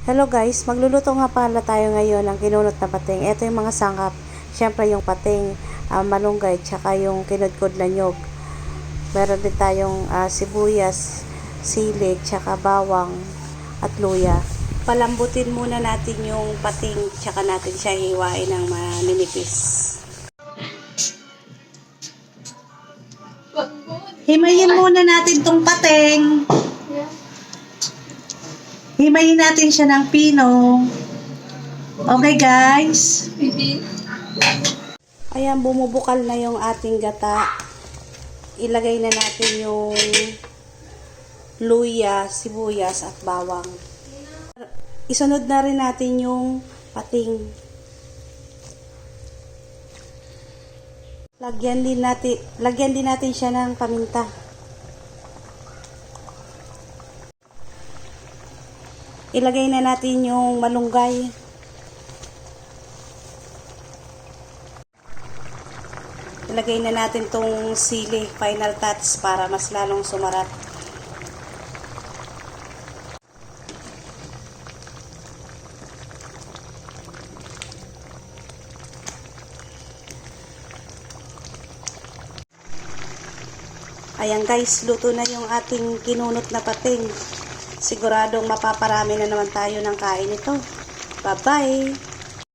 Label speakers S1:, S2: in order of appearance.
S1: Hello guys, magluluto nga pala tayo ngayon ng kinunot na pating. Ito yung mga sangkap. Siyempre yung pating, malunggay, tsaka yung kinudkod na nyog. Meron din tayong sibuyas, sili, tsaka bawang at luya. Palambutin muna natin yung pating, tsaka natin siya hiwain ng maninipis. Himayin muna natin tong pating. Himayin natin siya ng pino. Okay guys? Ayan, bumubukal na yung ating gata. Ilagay na natin yung luya, sibuyas at bawang. Isunod na rin natin yung pating. Lagyan din natin siya ng paminta. Ilagay na natin yung malunggay. Ilagay na natin tong sili, final touch para mas lalong sumarap. Ayan guys, luto na yung ating kinunot na pating. Siguradong mapaparami na naman tayo ng kain ito. Bye-bye!